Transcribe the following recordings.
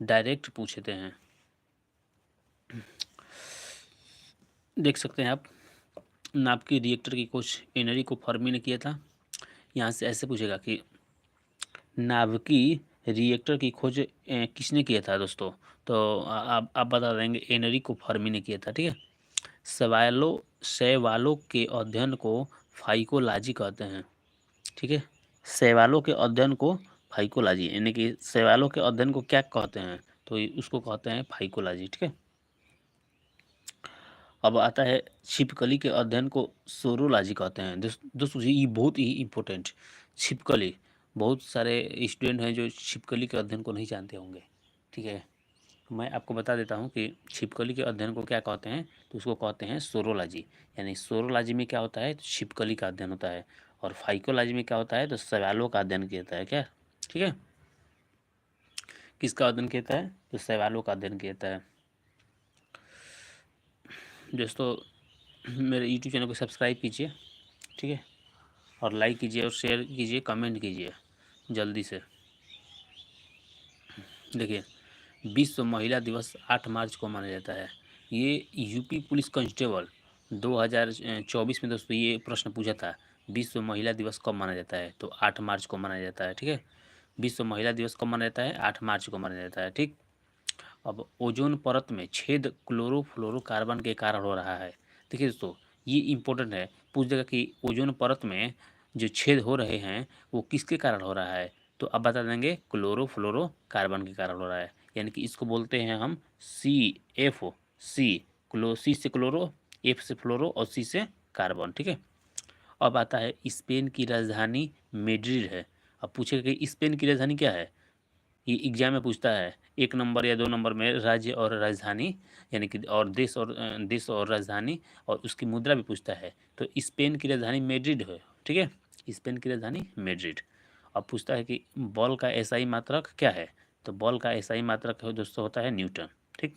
Direct पूछते हैं। देख सकते हैं आप, नाभिकीय रिएक्टर की खोज एनरी को फर्मी ने किया था। यहाँ से ऐसे पूछेगा कि नाभिकीय रिएक्टर की खोज किसने किया था दोस्तों, तो आप बता देंगे एनरी को फर्मी ने किया था। ठीक है। शैवालों के अध्ययन को फाइकोलॉजी कहते हैं। ठीक है। शैवालों के अध्ययन को फाइकोलॉजी, यानी कि शैवालों के अध्ययन को क्या कहते हैं, तो उसको कहते हैं फाइकोलॉजी। ठीक है। अब आता है छिपकली के अध्ययन को सोरोलॉजी कहते हैं। दोस्तों ये बहुत ही इम्पोर्टेंट, छिपकली। बहुत सारे स्टूडेंट हैं जो छिपकली के अध्ययन को नहीं जानते होंगे। ठीक है। मैं आपको बता देता हूँ कि छिपकली के अध्ययन को क्या कहते हैं, तो उसको कहते हैं सोरोलॉजी। यानी सोरोलॉजी में क्या होता है, तो छिपकली का अध्ययन होता है, और फाइकोलॉजी में क्या होता है, तो शैवालों का अध्ययन किया जाता है। क्या, ठीक है, किसका अध्ययन किया जाता है, तो शैवालों का अध्ययन किया जाता है। दोस्तों मेरे यूट्यूब चैनल को सब्सक्राइब कीजिए, ठीक है, और लाइक कीजिए और शेयर कीजिए, कमेंट कीजिए जल्दी से। देखिए, विश्व महिला दिवस 8 मार्च को मनाया जाता है। ये यूपी पुलिस कांस्टेबल 2024 में दोस्तों ये प्रश्न पूछा था, विश्व महिला दिवस कब मनाया जाता है, तो 8 मार्च को मनाया जाता है। ठीक है। विश्व महिला दिवस कब मनाया जाता है, 8 मार्च को मनाया जाता है। ठीक। अब ओजोन परत में छेद क्लोरोफ्लोरोकार्बन के कारण हो रहा है। देखिए दोस्तों, ये इम्पोर्टेंट है, पूछ देगा कि ओजोन परत में जो छेद हो रहे हैं वो किसके कारण हो रहा है, तो अब बता देंगे क्लोरोफ्लोरोकार्बन के कारण हो रहा है। यानी कि इसको बोलते हैं हम CFC, सी से क्लोरो, F से फ्लोरो और C से कार्बन। ठीक है। अब आता है स्पेन की राजधानी मेड्रिड है। अब पूछेगा कि स्पेन की राजधानी क्या है, ये एग्जाम में पूछता है, 1 नंबर या 2 नंबर में राज्य और राजधानी, यानी कि और देश और राजधानी, और उसकी मुद्रा भी पूछता है। तो स्पेन की राजधानी मैड्रिड है। ठीक है। स्पेन की राजधानी मैड्रिड। अब पूछता है कि बॉल का एसआई मात्रक क्या है, तो बॉल का एसआई मात्रक दोस्तों होता है न्यूटन। ठीक।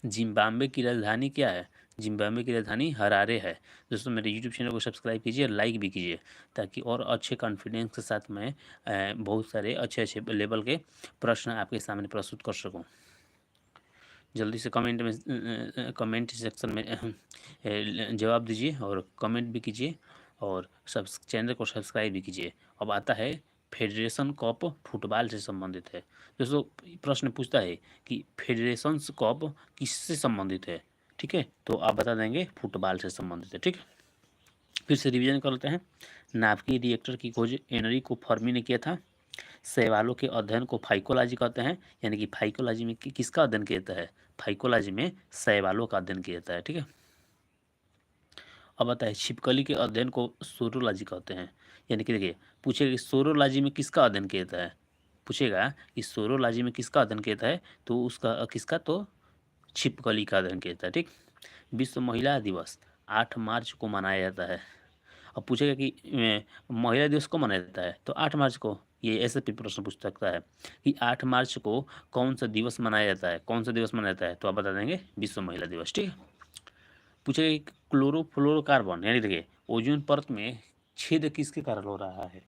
जिम्बाब्वे की राजधानी क्या है, जिम्बाब्वे की राजधानी हरारे है। दोस्तों मेरे यूट्यूब चैनल को सब्सक्राइब कीजिए, लाइक भी कीजिए, ताकि और अच्छे कॉन्फिडेंस के साथ मैं बहुत सारे अच्छे अच्छे लेवल के प्रश्न आपके सामने प्रस्तुत कर सकूं। जल्दी से कमेंट सेक्शन में जवाब दीजिए और कमेंट भी कीजिए, और सब चैनल को सब्सक्राइब भी कीजिए। अब आता है फेडरेशन कप फुटबॉल से संबंधित है। दोस्तों प्रश्न पूछता है कि फेडरेशन कप किससे संबंधित है। ठीक है, तो आप बता देंगे फुटबॉल से संबंधित है। ठीक, फिर से रिवीजन कर लेते हैं। नाभिकीय रिएक्टर की खोज एनरी को फर्मी ने किया था। शैवालों के अध्ययन को फाइकोलॉजी कहते हैं, यानी कि फाइकोलॉजी में किसका अध्ययन किया जाता है, फाइकोलॉजी में शैवालों का अध्ययन किया जाता है। ठीक है। अब आता है छिपकली के अध्ययन को सोरोलॉजी कहते हैं। यानी कि देखिए, पूछेगा कि सोरोलॉजी में किसका अध्ययन किया जाता है, पूछेगा कि सोरोलॉजी में किसका अध्ययन किया जाता है, तो उसका किसका, तो छिपकली का अध्ययन किया जाता है। ठीक। विश्व महिला दिवस 8 मार्च को मनाया जाता है। अब पूछेगा कि महिला दिवस को मनाया जाता है, तो 8 मार्च को, ये ऐसे भी प्रश्न पूछ सकता है कि 8 मार्च को कौन सा दिवस मनाया जाता है, कौन सा दिवस मनाया जाता है, तो आप बता देंगे विश्व महिला दिवस। ठीक है। पूछेगा कि क्लोरोफ्लोरोकार्बन, यानी देखिए ओजोन परत में छेद किसके कारण हो रहा है,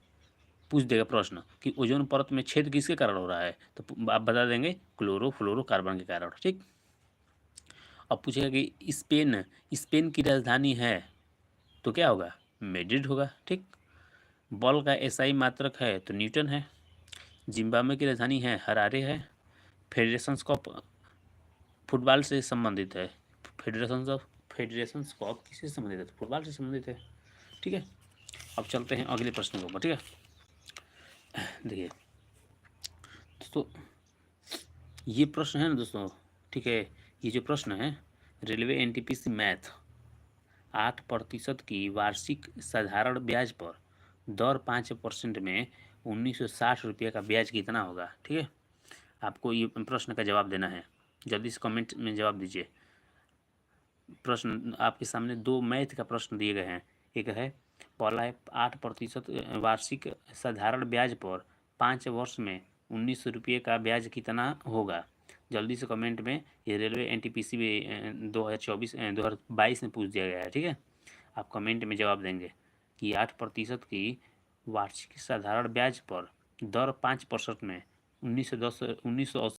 पूछ देगा प्रश्न कि ओजोन परत में छेद किसके कारण हो रहा है, तो आप बता देंगे क्लोरोफ्लोरोकार्बन के कारण। ठीक। अब पूछेगा कि स्पेन की राजधानी है, तो क्या होगा, मैड्रिड होगा। ठीक। बॉल का एसआई मात्रक है, तो न्यूटन है। जिम्बाब्वे की राजधानी है, हरारे है। फेडरेशन कप फुटबॉल से संबंधित है, फेडरेशन कप किससे संबंधित है, तो फुटबॉल से संबंधित है। ठीक है। अब चलते हैं अगले प्रश्न के ऊपर। ठीक है। देखिए दोस्तों, ये प्रश्न है ना दोस्तों, ठीक है, ये जो प्रश्न है रेलवे एनटीपीसी मैथ 8% की वार्षिक साधारण ब्याज पर दर 5% में 1960 रुपये का ब्याज कितना होगा। ठीक है। आपको ये प्रश्न का जवाब देना है, जल्दी से कमेंट में जवाब दीजिए। प्रश्न आपके सामने 2 मैथ का प्रश्न दिए गए हैं। एक है, पहला है 8% वार्षिक साधारण ब्याज पर 5 वर्ष में 19 रुपये का ब्याज कितना होगा। जल्दी से कमेंट में, ये रेलवे एनटीपीसी में 2022 में पूछ दिया गया है। ठीक है। आप कमेंट में जवाब देंगे कि 8% की वार्षिक साधारण ब्याज पर दर 5% में 1980